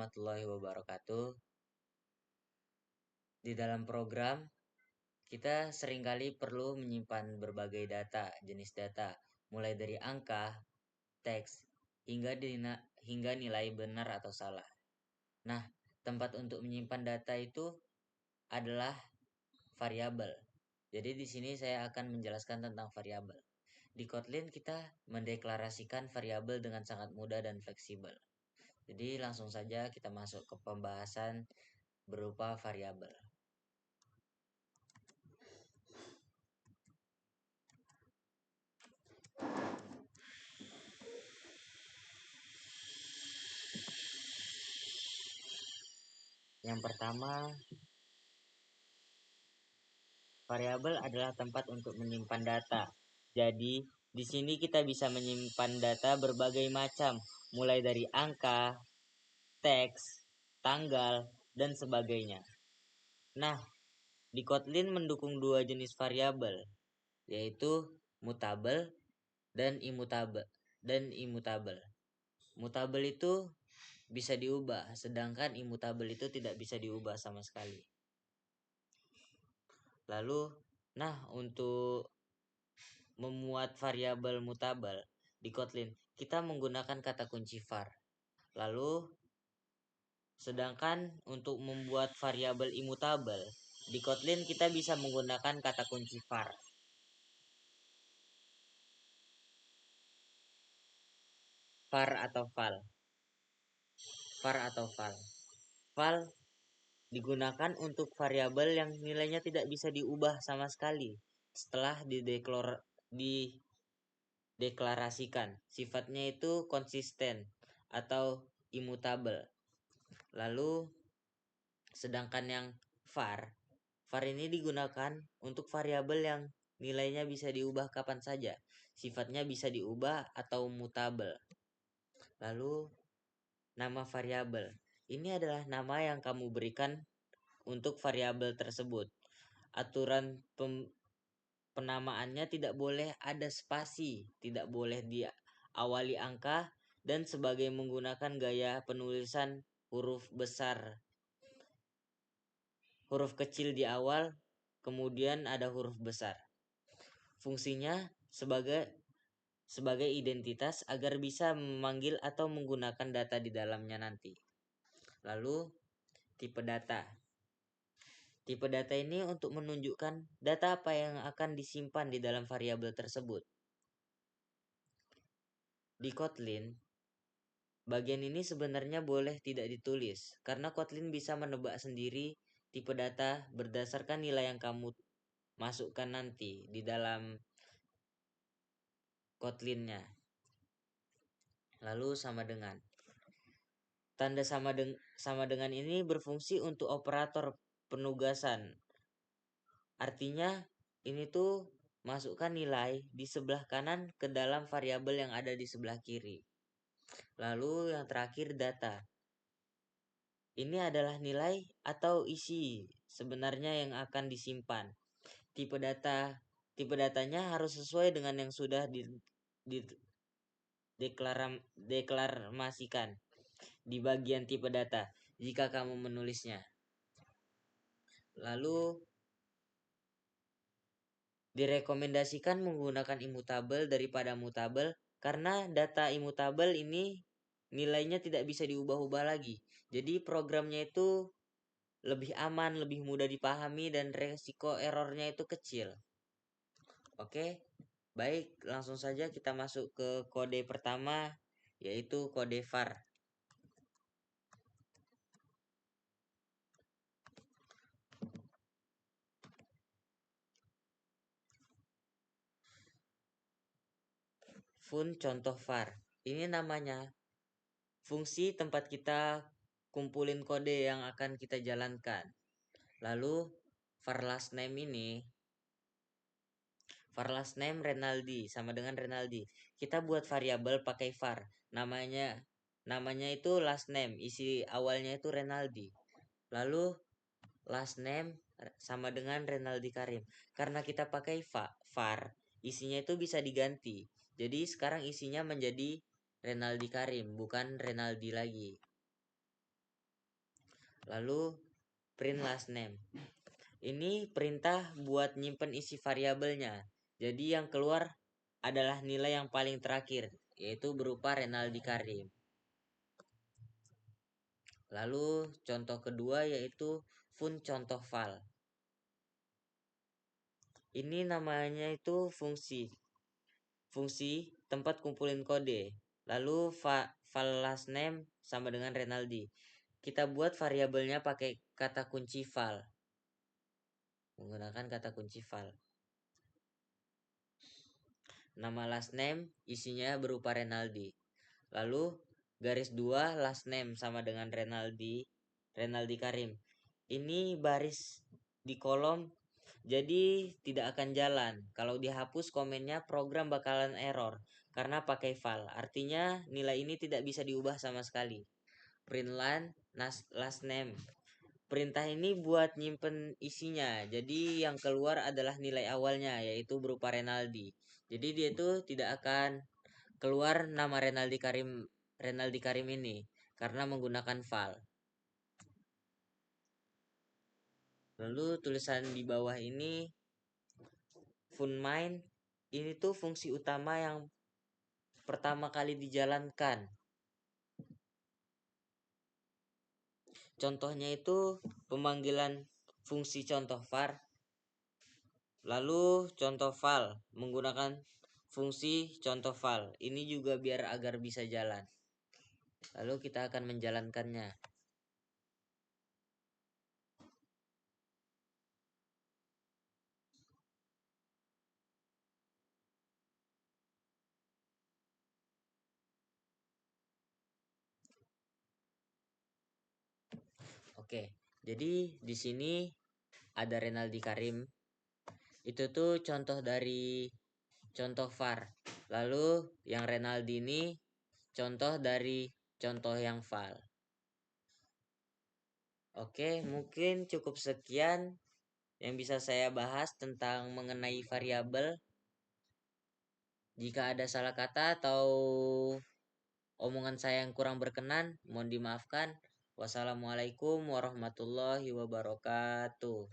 warahmatullahi wabarakatuh. Di dalam program, kita seringkali perlu menyimpan berbagai data, jenis data, mulai dari angka, teks, hingga nilai benar atau salah. Nah, tempat untuk menyimpan data itu adalah variabel. Jadi di sini saya akan menjelaskan tentang variabel. Di Kotlin kita mendeklarasikan variabel dengan sangat mudah dan fleksibel. Jadi langsung saja kita masuk ke pembahasan berupa variabel. Yang pertama, variabel adalah tempat untuk menyimpan data. Jadi, di sini kita bisa menyimpan data berbagai macam, mulai dari angka, teks, tanggal, dan sebagainya. Nah, di Kotlin mendukung dua jenis variabel, yaitu mutabel dan imutabel. Mutabel itu bisa diubah, sedangkan imutabel itu tidak bisa diubah sama sekali. Lalu, untuk memuat variabel mutabel di Kotlin, kita menggunakan kata kunci var. Lalu, sedangkan untuk membuat variabel imutabel di Kotlin kita bisa menggunakan kata kunci var. Var atau val. Var atau val. Val digunakan untuk variabel yang nilainya tidak bisa diubah sama sekali setelah dideklarasikan. Sifatnya itu konsisten atau immutable. Lalu sedangkan yang var ini digunakan untuk variabel yang nilainya bisa diubah kapan saja. Sifatnya bisa diubah atau mutable. Lalu nama variabel. Ini adalah nama yang kamu berikan untuk variabel tersebut. Aturan penamaannya tidak boleh ada spasi, tidak boleh diawali angka, dan sebagai menggunakan gaya penulisan huruf besar. Huruf kecil di awal, kemudian ada huruf besar. Fungsinya sebagai identitas agar bisa memanggil atau menggunakan data di dalamnya nanti. Lalu, tipe data. Tipe data ini untuk menunjukkan data apa yang akan disimpan di dalam variabel tersebut. Di Kotlin, bagian ini sebenarnya boleh tidak ditulis, karena Kotlin bisa menebak sendiri tipe data berdasarkan nilai yang kamu masukkan nanti di dalam Kotlinnya. Lalu sama dengan. Tanda sama dengan ini berfungsi untuk operator penugasan. Artinya ini tuh masukkan nilai di sebelah kanan ke dalam variabel yang ada di sebelah kiri. Lalu yang terakhir data. Ini adalah nilai atau isi sebenarnya yang akan disimpan. Tipe datanya harus sesuai dengan yang sudah deklarasikan di bagian tipe data jika kamu menulisnya. Lalu direkomendasikan menggunakan immutable daripada mutable karena data immutable ini nilainya tidak bisa diubah-ubah lagi. Jadi programnya itu lebih aman, lebih mudah dipahami, dan resiko errornya itu kecil. Oke, baik, langsung saja kita masuk ke kode pertama, yaitu kode var. Fun contoh var. Ini namanya fungsi tempat kita kumpulin kode yang akan kita jalankan. Lalu var last name Renaldi sama dengan Renaldi. Kita buat variabel pakai var. Namanya itu last name, isi awalnya itu Renaldi. Lalu last name sama dengan Renaldi Karim. Karena kita pakai var, isinya itu bisa diganti. Jadi sekarang isinya menjadi Renaldi Karim, bukan Renaldi lagi. Lalu print last name. Ini perintah buat nyimpen isi variabelnya. Jadi yang keluar adalah nilai yang paling terakhir, yaitu berupa Renaldi Karim. Lalu contoh kedua yaitu fun contoh val. Ini namanya itu fungsi tempat kumpulin kode. Lalu val last name sama dengan Renaldi. Kita buat variabelnya pakai kata kunci val. Menggunakan kata kunci val. Nama last name isinya berupa Renaldi. Lalu garis 2 last name sama dengan Renaldi Karim. Ini baris di kolom jadi tidak akan jalan. Kalau dihapus komennya program bakalan error karena pakai val. Artinya nilai ini tidak bisa diubah sama sekali. Print line last name. Perintah ini buat nyimpen isinya. Jadi yang keluar adalah nilai awalnya yaitu berupa Renaldi. Jadi dia itu tidak akan keluar nama Renaldi Karim ini karena menggunakan val. Lalu tulisan di bawah ini funmain ini tuh fungsi utama yang pertama kali dijalankan. Contohnya itu pemanggilan fungsi contoh var. Lalu contoh val menggunakan fungsi contoh val. Ini juga biar agar bisa jalan. Lalu kita akan menjalankannya. Oke, jadi di sini ada Renaldi Karim. Itu tuh contoh dari contoh var. Lalu yang Renaldi ini contoh dari contoh yang val. Oke, mungkin cukup sekian yang bisa saya bahas tentang mengenai variabel. Jika ada salah kata atau omongan saya yang kurang berkenan, mohon dimaafkan. Wassalamualaikum warahmatullahi wabarakatuh.